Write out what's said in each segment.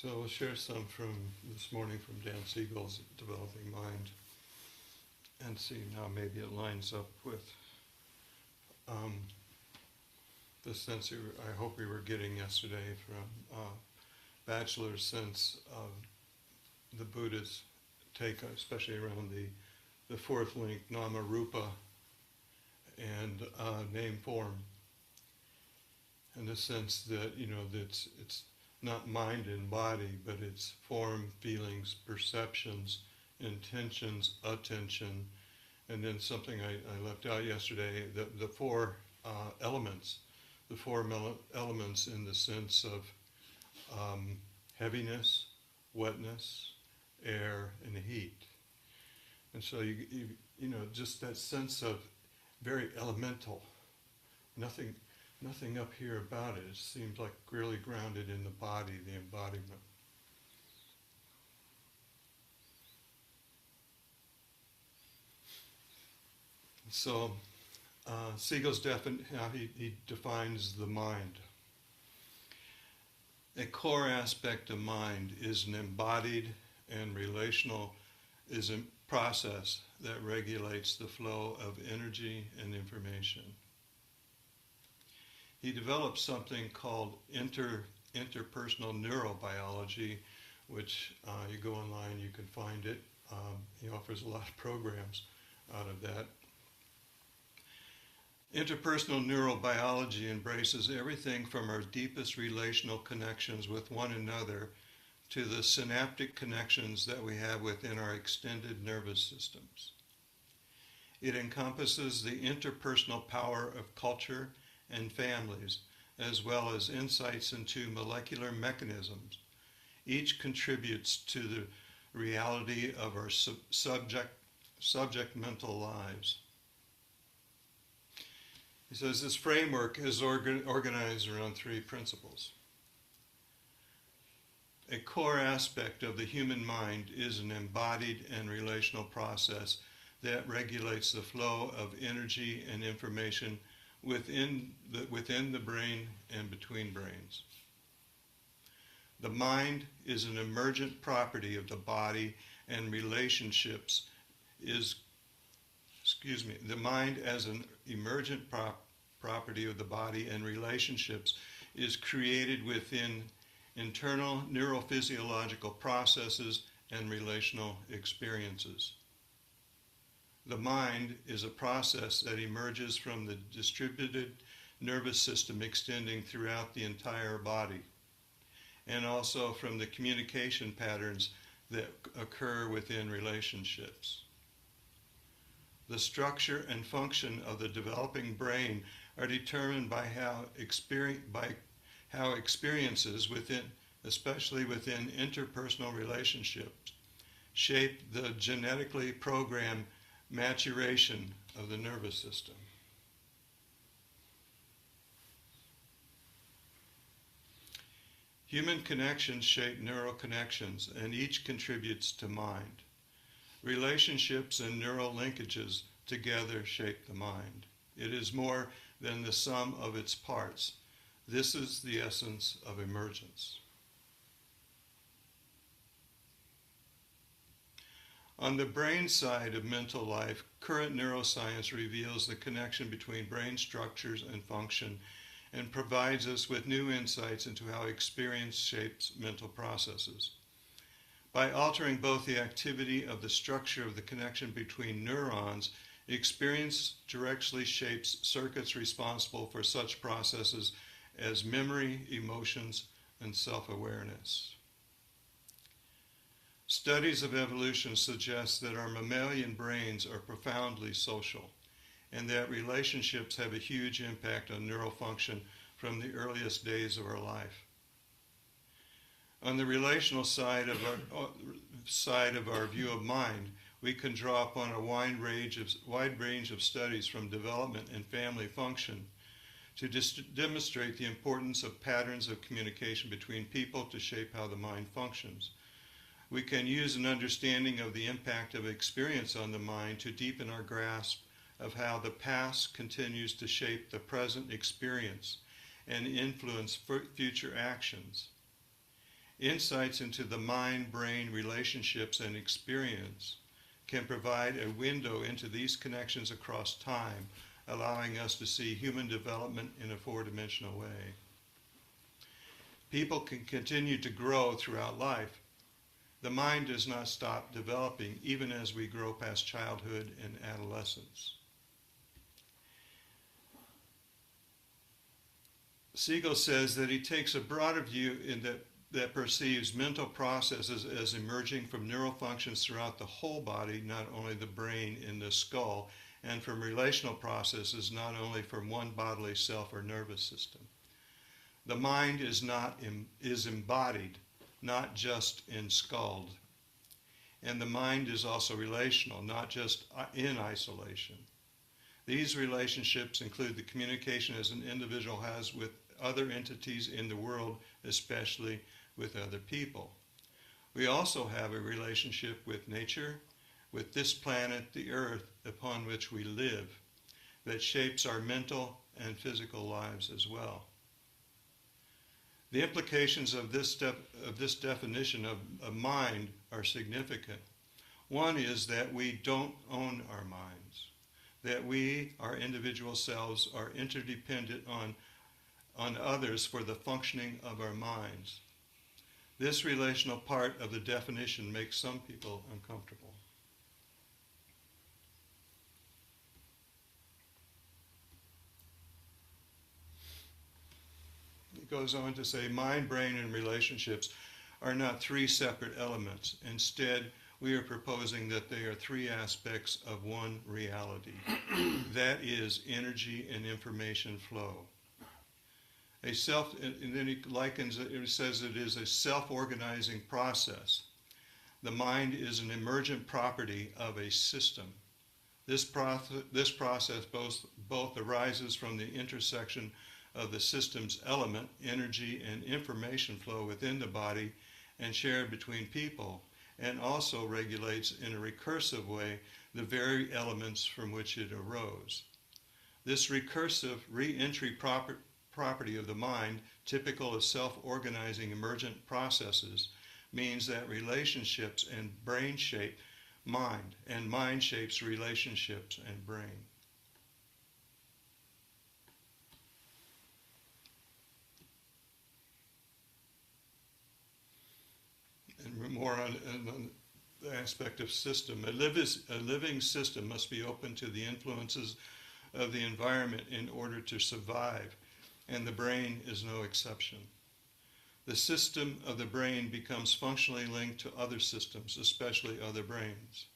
So I'll share some from this morning from Dan Siegel's Developing Mind and see how maybe it lines up with the sense I hope we were getting yesterday from Bachelor's sense of the Buddha's take, especially around the fourth link, nama rupa, and name form, in the sense that, that it's not mind and body, but it's form, feelings, perceptions, intentions, attention, and then something I left out yesterday, the four elements, elements in the sense of heaviness, wetness, air, and heat. And so you just that sense of very elemental, nothing up here about it. It seems like really grounded in the body, the embodiment. So Siegel's how he defines the mind. A core aspect of mind is an embodied and relational process that regulates the flow of energy and information. He developed something called interpersonal neurobiology, which you go online, you can find it. He offers a lot of programs out of that. Interpersonal neurobiology embraces everything from our deepest relational connections with one another to the synaptic connections that we have within our extended nervous systems. It encompasses the interpersonal power of culture and families, as well as insights into molecular mechanisms. Each contributes to the reality of our subject mental lives. He says this framework is organized around three principles. A core aspect of the human mind is an embodied and relational process that regulates the flow of energy and information within the brain and between brains. The mind is an emergent property of the body and relationships the mind as an emergent property of the body and relationships is created within internal neurophysiological processes and relational experiences. The mind is a process that emerges from the distributed nervous system extending throughout the entire body, and also from the communication patterns that occur within relationships. The structure and function of the developing brain are determined by how experiences especially within interpersonal relationships, shape the genetically programmed maturation of the nervous system. Human connections shape neural connections, and each contributes to mind. Relationships and neural linkages together shape the mind. It is more than the sum of its parts. This is the essence of emergence. On the brain side of mental life, current neuroscience reveals the connection between brain structures and function and provides us with new insights into how experience shapes mental processes. By altering both the activity of the structure of the connection between neurons, experience directly shapes circuits responsible for such processes as memory, emotions, and self-awareness. Studies of evolution suggest that our mammalian brains are profoundly social, and that relationships have a huge impact on neural function from the earliest days of our life. On the relational side of our view of mind, we can draw upon a wide range of studies from development and family function to demonstrate the importance of patterns of communication between people to shape how the mind functions. We can use an understanding of the impact of experience on the mind to deepen our grasp of how the past continues to shape the present experience and influence future actions. Insights into the mind-brain relationships and experience can provide a window into these connections across time, allowing us to see human development in a four-dimensional way. People can continue to grow throughout life. The mind does not stop developing even as we grow past childhood and adolescence. Siegel says that he takes a broader view in that perceives mental processes as emerging from neural functions throughout the whole body, not only the brain in the skull, and from relational processes, not only from one bodily self or nervous system. The mind is embodied, not just enskulled. And the mind is also relational, not just in isolation. These relationships include the communication as an individual has with other entities in the world, especially with other people. We also have a relationship with nature, with this planet, the earth upon which we live, that shapes our mental and physical lives as well. The implications of this definition of mind are significant. One is that we don't own our minds, that we, our individual selves, are interdependent on others for the functioning of our minds. This relational part of the definition makes some people uncomfortable. It goes on to say, mind, brain, and relationships are not three separate elements. Instead, we are proposing that they are three aspects of one reality. That is energy and information flow. And then he likens it, he says it is a self-organizing process. The mind is an emergent property of a system. This process both arises from the intersection of the system's element, energy, and information flow within the body and shared between people, and also regulates in a recursive way the very elements from which it arose. This recursive re-entry property of the mind, typical of self-organizing emergent processes, means that relationships and brain shape mind, and mind shapes relationships and brain. And more on the aspect of system. A living system must be open to the influences of the environment in order to survive, and the brain is no exception. The system of the brain becomes functionally linked to other systems, especially other brains.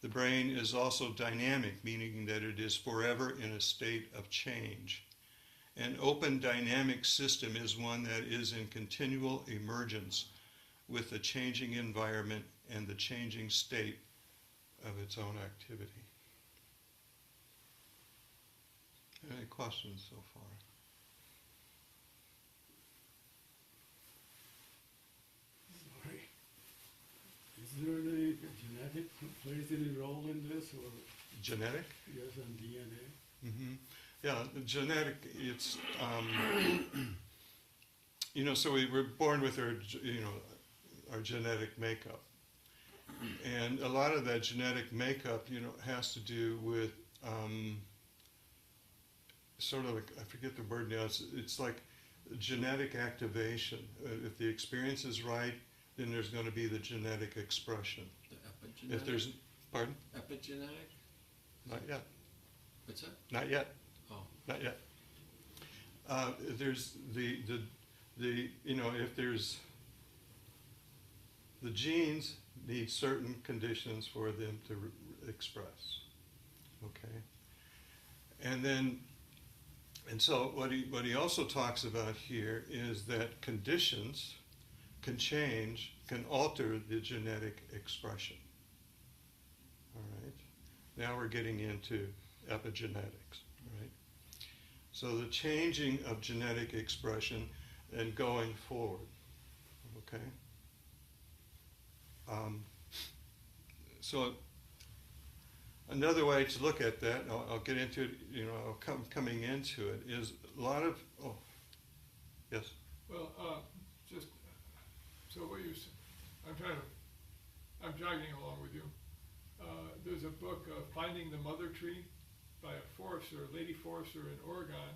The brain is also dynamic, meaning that it is forever in a state of change. An open dynamic system is one that is in continual emergence with the changing environment and the changing state of its own activity. Any questions so far? Sorry. Is there any genetic plays any role in this, or? Genetic? Yes, and DNA. Mm-hmm. Yeah, the genetic, it's, so we were born with our genetic makeup. And a lot of that genetic makeup, has to do with sort of like, I forget the word now, it's like genetic activation. If the experience is right, then there's going to be the genetic expression. The epigenetic? If there's, pardon? Epigenetic? Not yet. What's that? Not yet. Oh. Not yet. There's if there's, the genes need certain conditions for them to express, okay? And so what he also talks about here is that conditions can alter the genetic expression, all right? Now we're getting into epigenetics, right? So the changing of genetic expression and going forward, okay? So another way to look at that, and I'll get into it, coming into it, is a lot of, yes? Well, just So what you, I'm jogging along with you. There's a book, Finding the Mother Tree, by a forester, a lady forester in Oregon,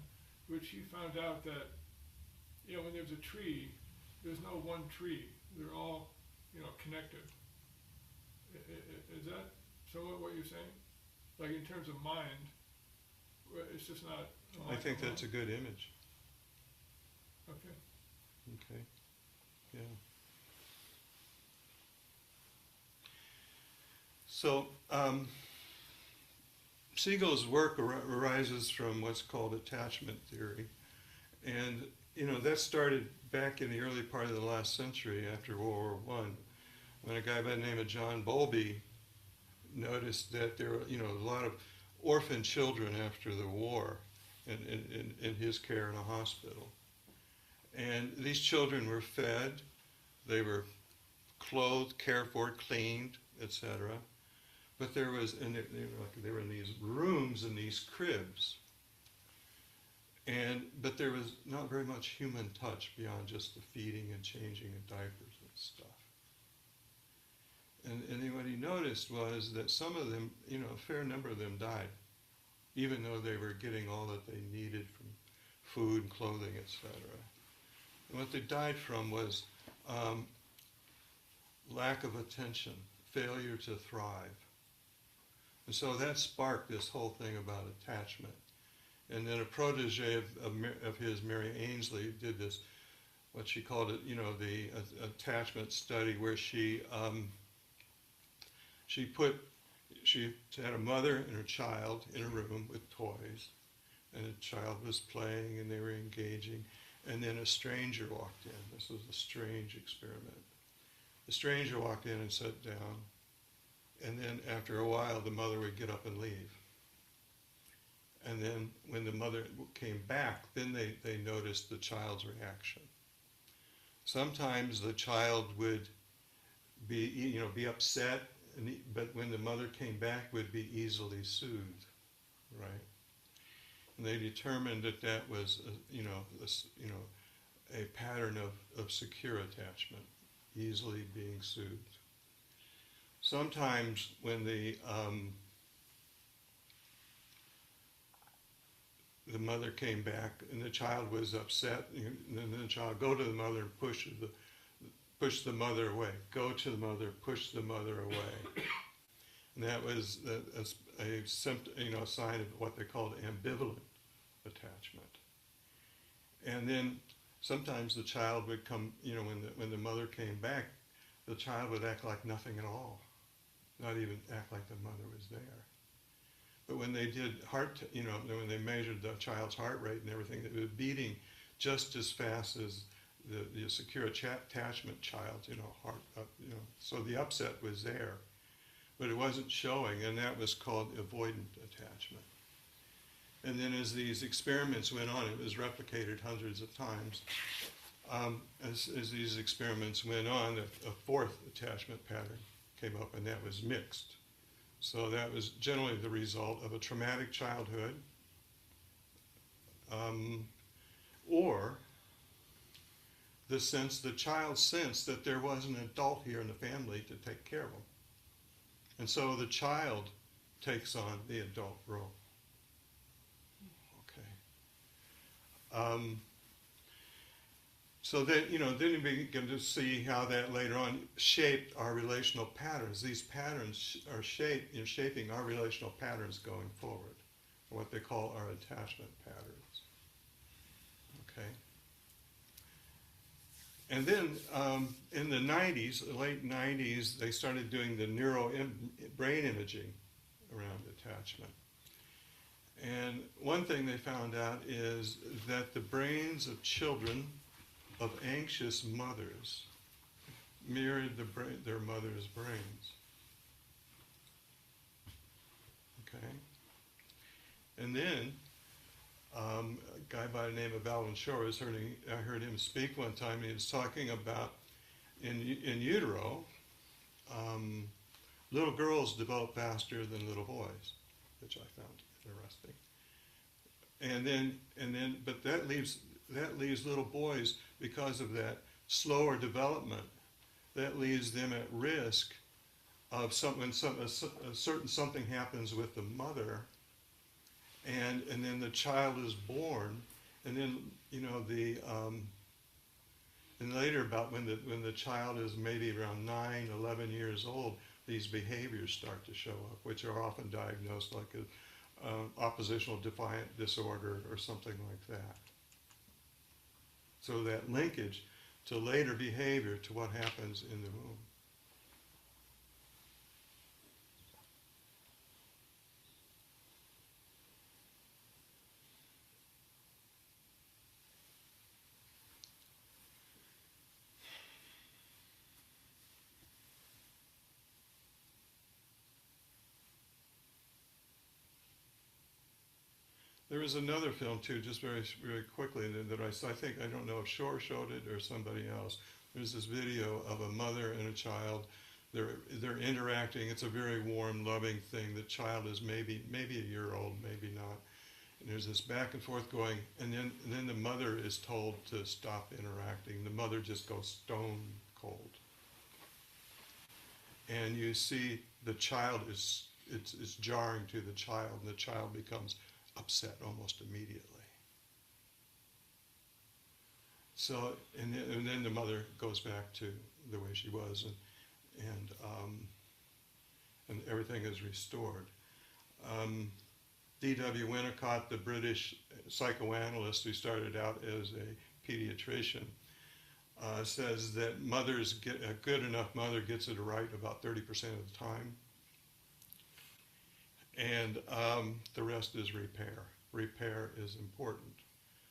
which she found out that, when there's a tree, there's no one tree. They're all, connected. Is that somewhat what you're saying? Like in terms of mind, it's just not. I think that's a good image. Okay. Okay. Yeah. So, Siegel's work arises from what's called attachment theory. And, that started back in the early part of the last century after World War I, when a guy by the name of John Bowlby noticed that there were, a lot of orphan children after the war in his care in a hospital. And these children were fed, they were clothed, cared for, cleaned, etc. But there was, and they were in these rooms in these cribs. But there was not very much human touch beyond just the feeding and changing of diapers and stuff. And then what he noticed was that some of them, a fair number of them died, even though they were getting all that they needed from food, clothing, etc. And what they died from was lack of attention, failure to thrive. And so that sparked this whole thing about attachment. And then a protege of his, Mary Ainsley, did this, what she called it, the attachment study, where she had a mother and her child in a room with toys, and the child was playing and they were engaging, and then a stranger walked in. This was a strange experiment. The stranger walked in and sat down, and then after a while the mother would get up and leave. And then when the mother came back, then they noticed the child's reaction. Sometimes the child would be upset, but when the mother came back, would be easily soothed, right? And they determined that was, a pattern of secure attachment, easily being soothed. Sometimes when the mother came back and the child was upset, and then the child go to the mother and push the mother away. Go to the mother, push the mother away. And that was a symptom, a sign of what they called ambivalent attachment. And then sometimes the child would come, when the mother came back, the child would act like nothing at all, not even act like the mother was there. But when they did when they measured the child's heart rate and everything, it was beating just as fast as the secure attachment child's, heart, so the upset was there, but it wasn't showing, and that was called avoidant attachment. And then as these experiments went on, it was replicated hundreds of times. As these experiments went on, a fourth attachment pattern came up, and that was mixed. So that was generally the result of a traumatic childhood, or the child sensed that there was an adult here in the family to take care of them. And so the child takes on the adult role. Okay. So then, then you begin to see how that later on shaped our relational patterns. These patterns are shaping our relational patterns going forward, what they call our attachment patterns. Okay. And then in the 90s, the late 90s, they started doing the brain imaging around attachment. And one thing they found out is that the brains of children of anxious mothers mirrored their mother's brains. Okay? And then a guy by the name of Alvin Shore, I heard him speak one time, and he was talking about in utero, little girls develop faster than little boys, which I found interesting. But that leaves little boys, because of that slower development, that leaves them at risk of when a certain something happens with the mother, and then the child is born, and then and later, about when the child is maybe around 9, 11 years old, these behaviors start to show up, which are often diagnosed like a oppositional defiant disorder or something like that. So that linkage to later behavior to what happens in the womb. There was another film too, just very quickly, that I think, I don't know if Shore showed it or somebody else. There's this video of a mother and a child. They're interacting. It's a very warm, loving thing. The child is maybe a year old, maybe not. And there's this back and forth going, and then the mother is told to stop interacting. The mother just goes stone cold. And you see the child it's jarring to the child, and the child becomes upset almost immediately. So, and then the mother goes back to the way she was, and everything is restored. D.W. Winnicott, the British psychoanalyst who started out as a pediatrician, says that a good enough mother gets it right about 30% of the time. And the rest is repair. Repair is important.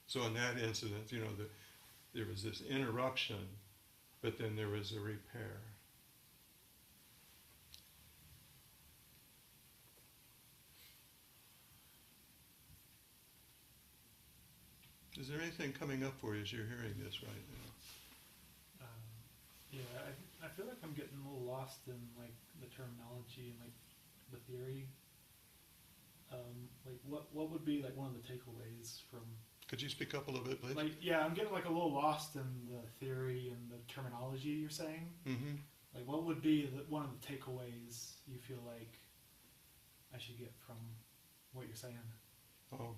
So in that incident, there was this interruption, but then there was a repair. Is there anything coming up for you as you're hearing this right now? Yeah, I feel like I'm getting a little lost in like the terminology and like the theory. Like what would be like one of the takeaways from? Could you speak up a little bit, please? Like, yeah, I'm getting like a little lost in the theory and the terminology you're saying. Mm-hmm. Like, what would be one of the takeaways you feel like I should get from what you're saying? Oh,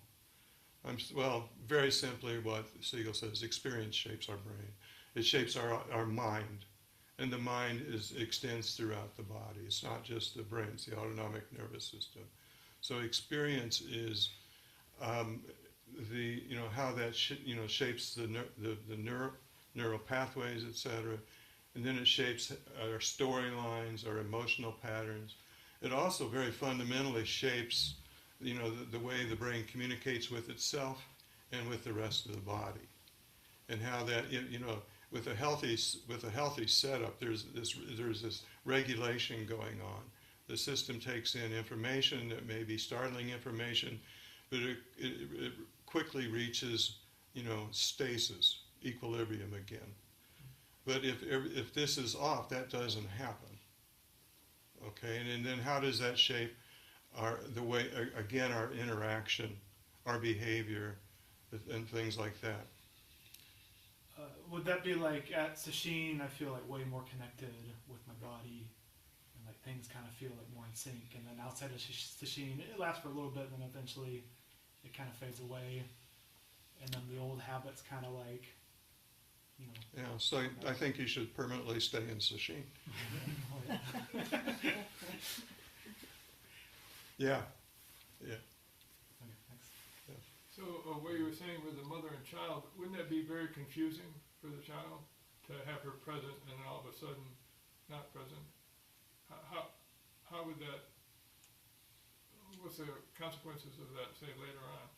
well, very simply what Siegel says, experience shapes our brain. It shapes our mind, and the mind extends throughout the body. It's not just the brain, it's the autonomic nervous system. So experience is how that shapes the neural pathways, etc., and then it shapes our storylines, our emotional patterns. It also very fundamentally shapes the way the brain communicates with itself and with the rest of the body, and how that with a healthy setup, there's this regulation going on. The system takes in information that may be startling information, but it quickly reaches stasis, equilibrium again. But if this is off, that doesn't happen. Okay, and then how does that shape our interaction, our behavior, and things like that? Would that be like at Sesshin, I feel like way more connected with my body, and like things kind of feel like more in sync, and then outside of Sesshin, it lasts for a little bit, and then eventually it kind of fades away, and then the old habits kind of like, Yeah, so I think you should permanently stay in Sesshin. Yeah. Okay, thanks. So what you were saying with the mother and child, wouldn't that be very confusing for the child to have her present and then all of a sudden not present? How would that, what's the consequences of that, say, later on?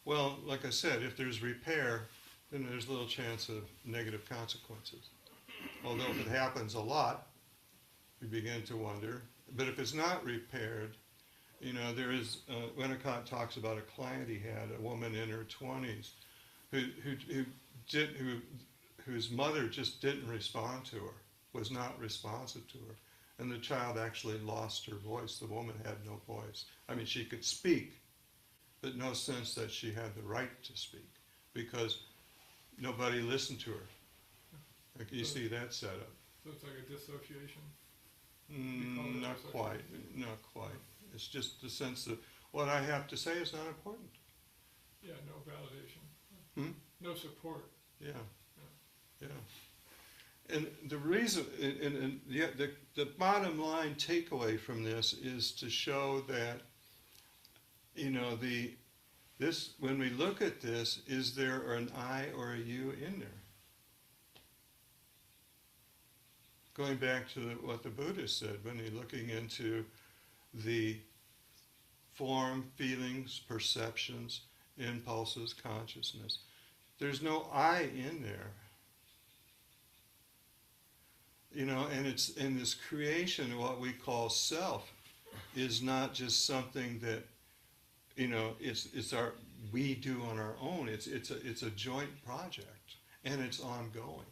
Well, like I said, if there's repair, then there's little chance of negative consequences. Although if it happens a lot, we begin to wonder. But if it's not repaired, there is, Winnicott talks about a client he had, a woman in her 20s, whose mother just didn't respond to her, was not responsive to her. And the child actually lost her voice. The woman had no voice. I mean, she could speak, but no sense that she had the right to speak, because nobody listened to her. Like you see that setup. So it's like a dissociation? You call it Not dissociation? quite, not quite. It's just the sense that what I have to say is not important. Yeah, no validation. Hmm? No support. Yeah, yeah. And the reason, and the bottom line takeaway from this is to show that, you know, this when we look at this, is there an I or a you in there? Going back to what the Buddha said when he's looking into the form, feelings, perceptions, impulses, consciousness. There's no I in there. You know, and it's in this creation, what we call self, is not just something that, you know, it's our we do on our own. It's a joint project, and it's ongoing.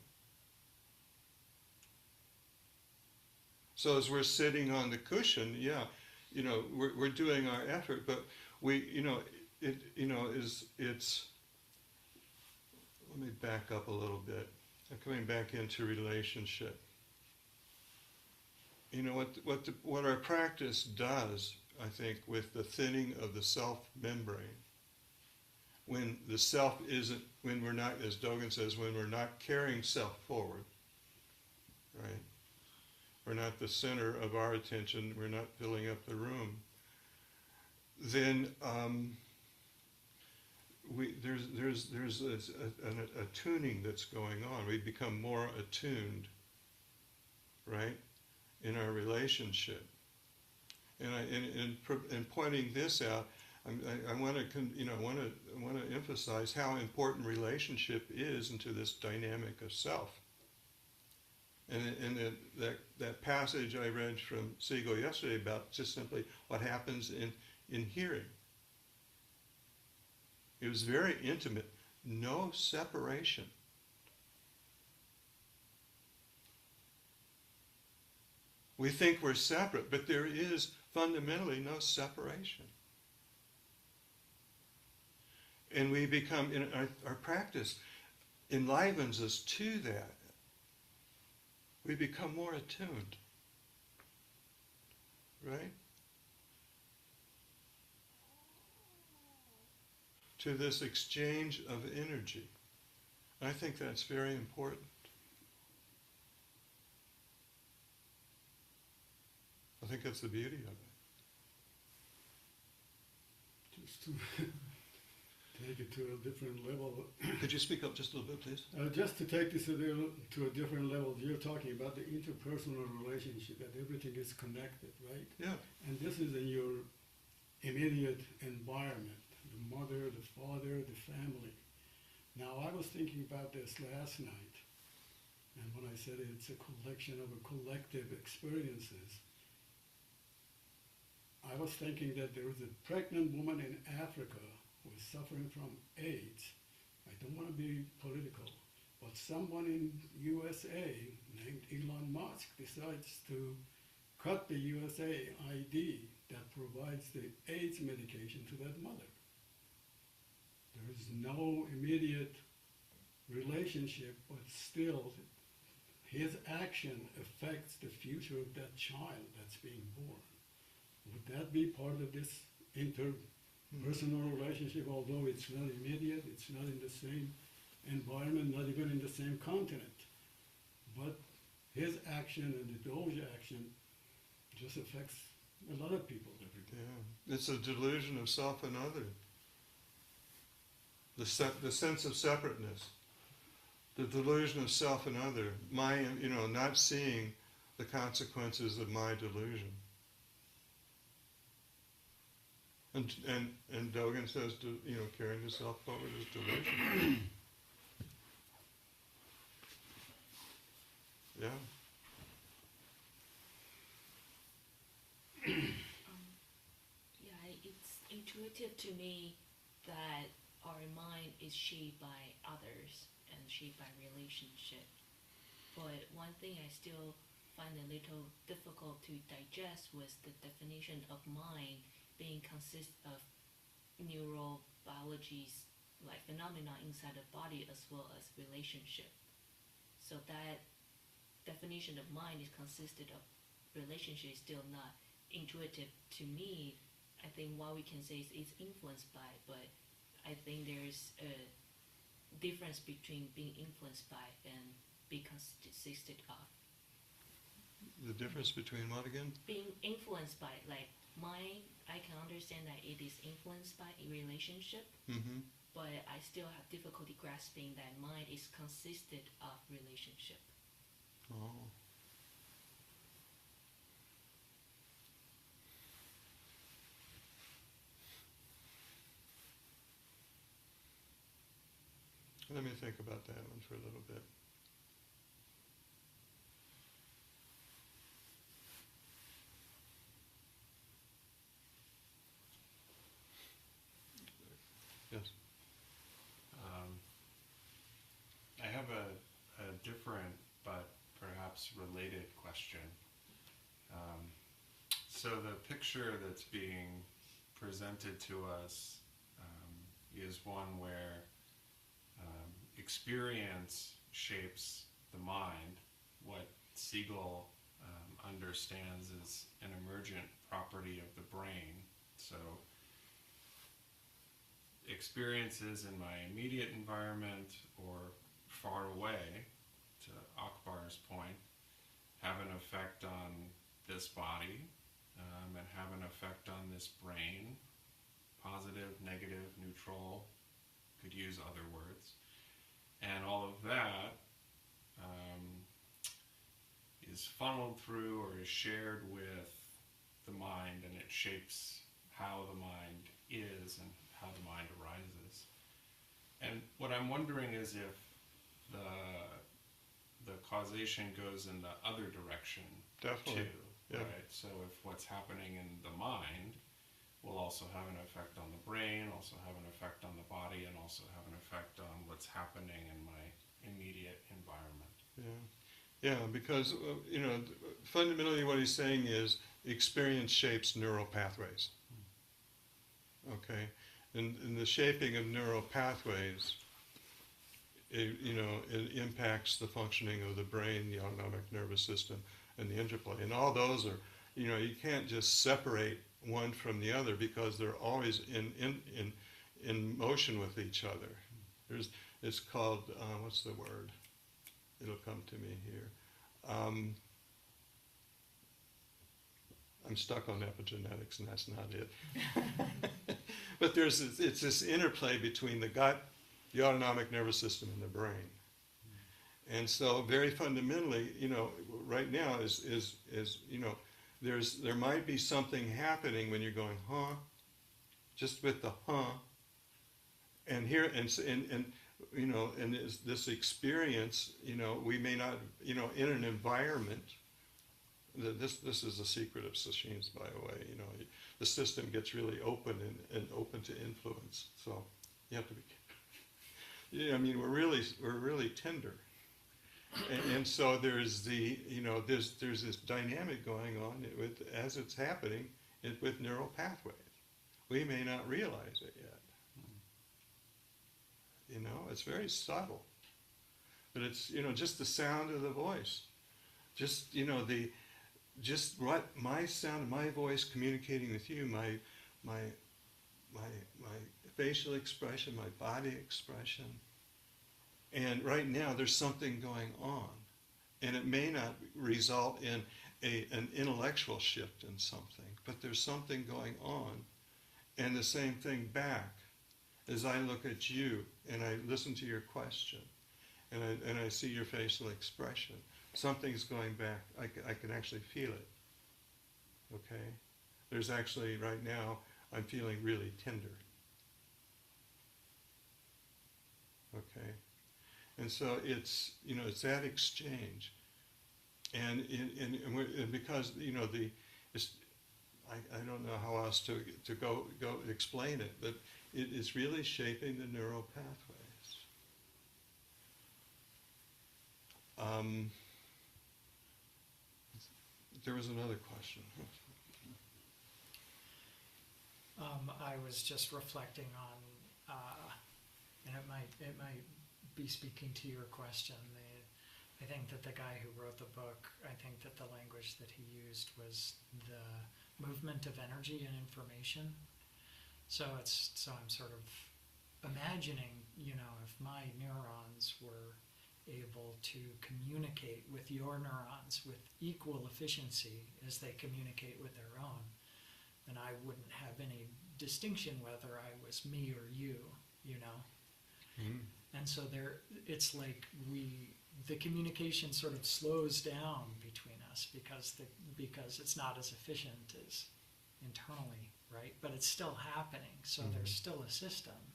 So as we're sitting on the cushion, yeah, you know, we're doing our effort, but we, you know, it's. Let me back up a little bit. I'm coming back into relationship. You know what our practice does, I think, with the thinning of the self membrane, when the self isn't, when we're not, as Dogen says, when we're not carrying self forward, right? We're not the center of our attention. We're not filling up the room. Then there's a tuning that's going on. We become more attuned, right, in our relationship. And in pointing this out, I want to emphasize how important relationship is into this dynamic of self. And that passage I read from Siegel yesterday about just simply what happens in hearing. It was very intimate, no separation. We think we're separate, but there is fundamentally no separation. And we become, in our practice enlivens us to that. We become more attuned, right? To this exchange of energy. I think that's very important. I think that's the beauty of it. Just to take it to a different level. Could you speak up just a little bit, please? Just to take this to a different level, you're talking about the interpersonal relationship, that everything is connected, right? Yeah. And this is in your immediate environment, the mother, the father, the family. Now, I was thinking about this last night, and when I said it's a collection of collective experiences, I was thinking that there was a pregnant woman in Africa who is suffering from AIDS. I don't want to be political, but someone in USA named Elon Musk decides to cut the USA ID that provides the AIDS medication to that mother. There is no immediate relationship, but still his action affects the future of that child that's being born. Would that be part of this interpersonal relationship, although it's not immediate, it's not in the same environment, not even in the same continent? But his action and the Doge action just affects a lot of people every day. Yeah. It's a delusion of self and other. The sense of separateness. The delusion of self and other. Not seeing the consequences of my delusion. And Dogen says, carrying the self forward is delusion. Yeah. It's intuitive to me that our mind is shaped by others and shaped by relationship. But one thing I still find a little difficult to digest was the definition of mind being consist of neurobiology's like phenomena inside the body as well as relationship. So that definition of mind is consisted of relationship is still not intuitive to me. I think what we can say is it's influenced by, but I think there's a difference between being influenced by and being consisted of. The difference between what again? Being influenced by, like mind, I can understand that it is influenced by a relationship, Mm-hmm. but I still have difficulty grasping that mind is consisted of relationship. Oh. Let me think about that one for a little bit. Yes. I have a different but perhaps related question. So the picture that's being presented to us is one where experience shapes the mind, what Siegel understands as an emergent property of the brain. So experiences in my immediate environment or far away, to Akbar's point, have an effect on this body and have an effect on this brain, positive, negative, neutral, could use other words. And all of that is funneled through or is shared with the mind, and it shapes how the mind is and how the mind arises. And what I'm wondering is if the causation goes in the other direction Definitely. too, Yeah. right? So if what's happening in the mind will also have an effect on the brain, also have an effect on the body, and also have an effect on what's happening in my immediate environment. Yeah. Yeah, because, fundamentally what he's saying is experience shapes neural pathways. Okay? And the shaping of neural pathways, it impacts the functioning of the brain, the autonomic nervous system, and the interplay. And all those are, you can't just separate one from the other because they're always in motion with each other. It's called, what's the word? It'll come to me here. I'm stuck on epigenetics, and that's not it. But it's this interplay between the gut, the autonomic nervous system, and the brain. And so, very fundamentally, right now is there might be something happening when you're going, huh, just with the huh, and here and this experience, we may not, in an environment. This is the secret of sesshins, by the way. The system gets really open and open to influence. So you have to be. We're really tender, and so there's there's this dynamic going on as it's happening with neural pathways. We may not realize it yet. It's very subtle, but it's just the sound of the voice, just what my sound, my voice communicating with you, my facial expression, my body expression. And right now there's something going on, and it may not result in an intellectual shift in something, but there's something going on, and the same thing back. As I look at you and I listen to your question, and I see your facial expression, something's going back. I can actually feel it. Okay? There's actually, right now, I'm feeling really tender. Okay? And so it's that exchange. And because, I don't know how else to go explain it, but it is really shaping the neural pathways. There was another question. I was just reflecting on, and it might be speaking to your question. I think that the guy who wrote the book, I think that the language that he used was the movement of energy and information. So I'm sort of imagining, if my neurons were able to communicate with your neurons with equal efficiency as they communicate with their own, then I wouldn't have any distinction whether I was me or you, And so it's like the communication sort of slows down between us because it's not as efficient as internally, right? But it's still happening, so there's still a system.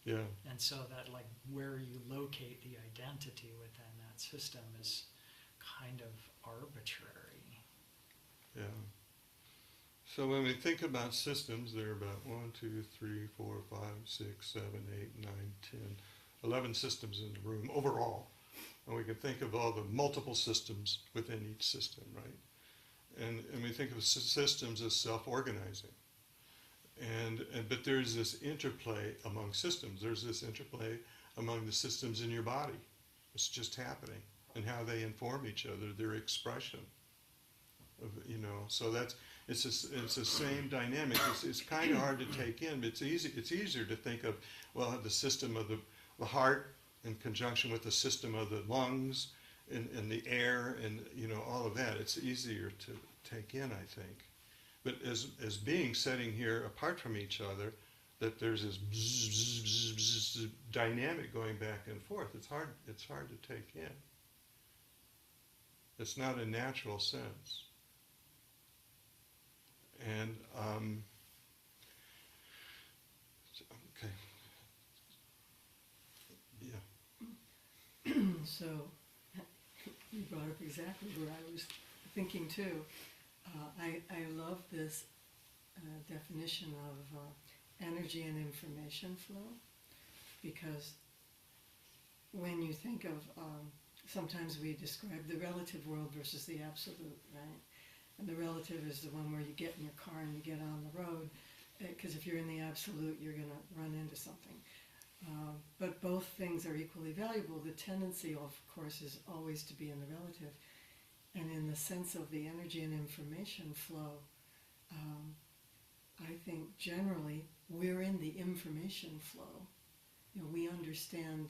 Yeah. And so that, like, where you locate the identity within that system is kind of arbitrary. Yeah. So when we think about systems, there are about 1, 2, 3, 4, 5, 6, 7, 8, 9, 10, 11 systems in the room overall. And we can think of all the multiple systems within each system, right? And we think of systems as self-organizing. But there's this interplay among systems. There's this interplay among the systems in your body. It's just happening, and how they inform each other, their expression. So it's the same dynamic. It's kind of hard to take in, but it's easier to think of, the system of the heart in conjunction with the system of the lungs and the air and all of that. It's easier to take in, I think. But as beings sitting here apart from each other, that there's this bzz, bzz, bzz, bzz, dynamic going back and forth. It's hard to take in. It's not a natural sense. And okay, yeah. So you brought up exactly where I was thinking too. I love this definition of energy and information flow, because when you think of, sometimes we describe the relative world versus the absolute, right? And the relative is the one where you get in your car and you get on the road, because if you're in the absolute, you're going to run into something. But both things are equally valuable. The tendency, of course, is always to be in the relative. And in the sense of the energy and information flow, I think generally we're in the information flow. We understand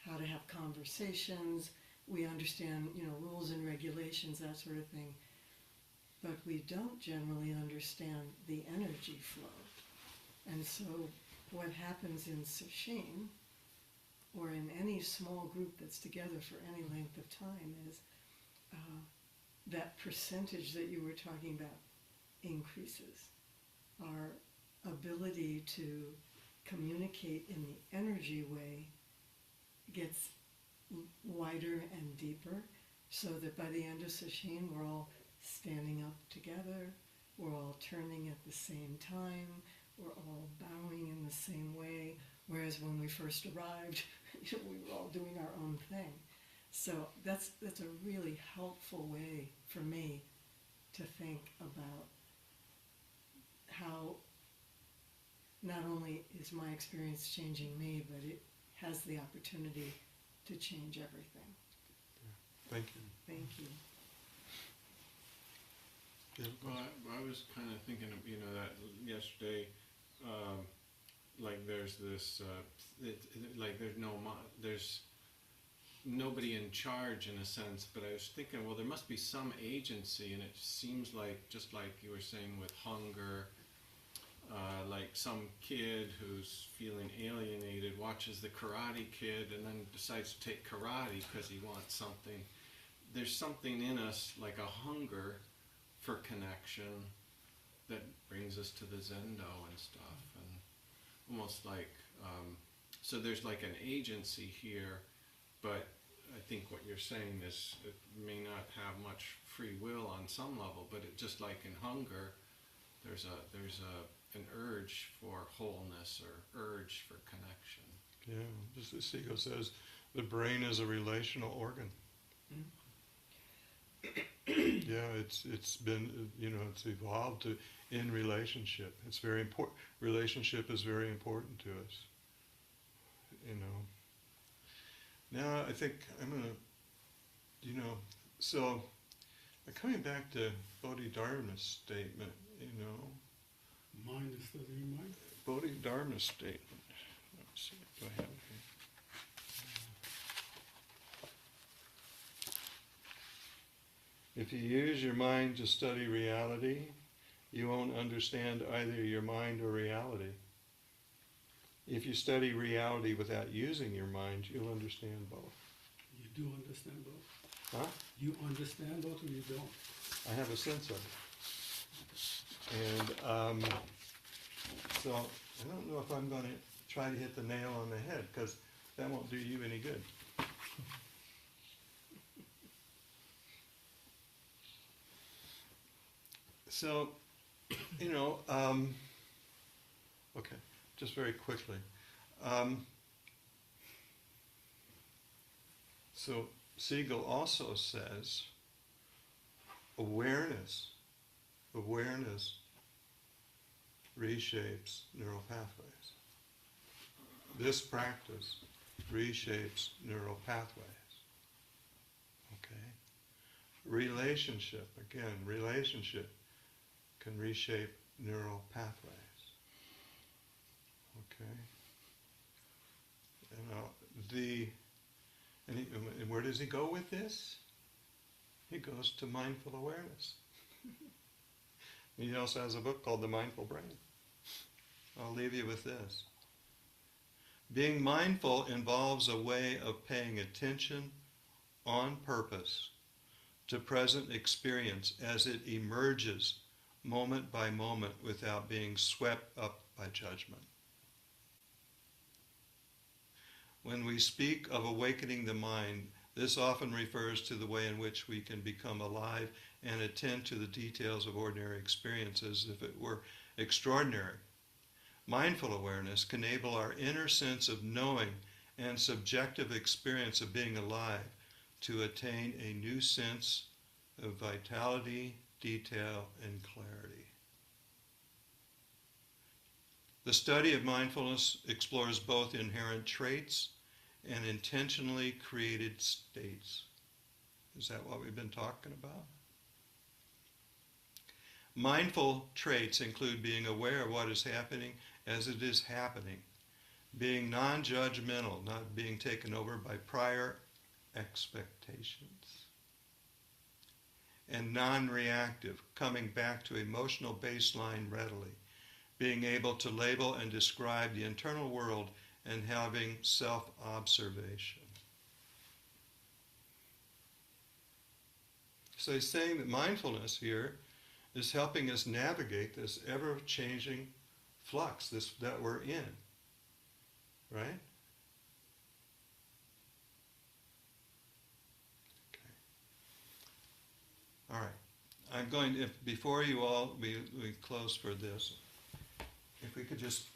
how to have conversations, we understand, rules and regulations, that sort of thing. But we don't generally understand the energy flow. And so what happens in sesshin, or in any small group that's together for any length of time, is that percentage that you were talking about increases. Our ability to communicate in the energy way gets wider and deeper, so that by the end of sesshin we're all standing up together, we're all turning at the same time, we're all bowing in the same way, whereas when we first arrived, we were all doing our own thing. So that's a really helpful way for me to think about how not only is my experience changing me, but it has the opportunity to change everything. Thank you. Thank you. Yeah. Well, I was kind of thinking of, that yesterday, like there's this, like there's nobody in charge in a sense, but I was thinking, well, there must be some agency, and it seems like, just like you were saying with hunger, like some kid who's feeling alienated watches the Karate Kid and then decides to take karate because he wants something. There's something in us, like a hunger for connection, that brings us to the Zendo and stuff, and almost like, so there's like an agency here, but I think what you're saying is it may not have much free will on some level, but it, just like in hunger, there's an urge for wholeness or urge for connection. Yeah, just as Segal says, the brain is a relational organ. Yeah, it's been, it's evolved in relationship. It's very important. Relationship is very important to us. Now I think I'm going to You know, so coming back to Bodhidharma's statement, you know, Mind is studying mind. Bodhidharma's statement. Let's see, do I have it here? If you use your mind to study reality, you won't understand either your mind or reality. If you study reality without using your mind, you'll understand both. You do understand both? Huh? You understand both or you don't? I have a sense of it. And so I don't know if I'm going to try to hit the nail on the head, because that won't do you any good. So, you know, okay, just very quickly. So Siegel also says awareness reshapes neural pathways. This practice reshapes neural pathways. Okay? Relationship can reshape neural pathways. Okay? And where does he go with this? He goes to mindful awareness. He also has a book called The Mindful Brain. I'll leave you with this. Being mindful involves a way of paying attention on purpose to present experience as it emerges moment by moment without being swept up by judgment. When we speak of awakening the mind, this often refers to the way in which we can become alive and attend to the details of ordinary experience as if it were extraordinary. Mindful awareness can enable our inner sense of knowing and subjective experience of being alive to attain a new sense of vitality, detail, and clarity. The study of mindfulness explores both inherent traits and intentionally created states. Is that what we've been talking about? Mindful traits include being aware of what is happening as it is happening, being non-judgmental, not being taken over by prior expectations, and non-reactive, coming back to emotional baseline readily, being able to label and describe the internal world and having self-observation. So he's saying that mindfulness here is helping us navigate this ever-changing flux that we're in, right? Okay. All right. I'm going to, before you all, we close for this, if we could just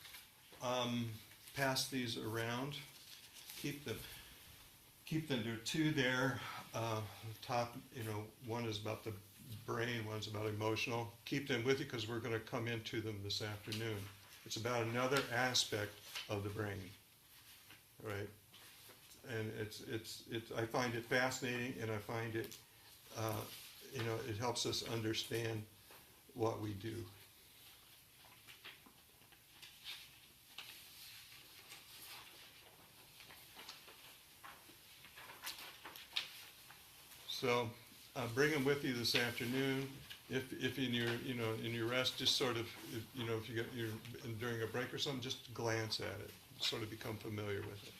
pass these around, keep them. There are two there. Top, one is about the brain, one's about emotional. Keep them with you because we're going to come into them this afternoon. It's about another aspect of the brain, right? And I find it fascinating, and I find it, it helps us understand what we do. So bring them with you this afternoon. If in your rest, just sort of, if you get during a break or something, just glance at it, sort of become familiar with it.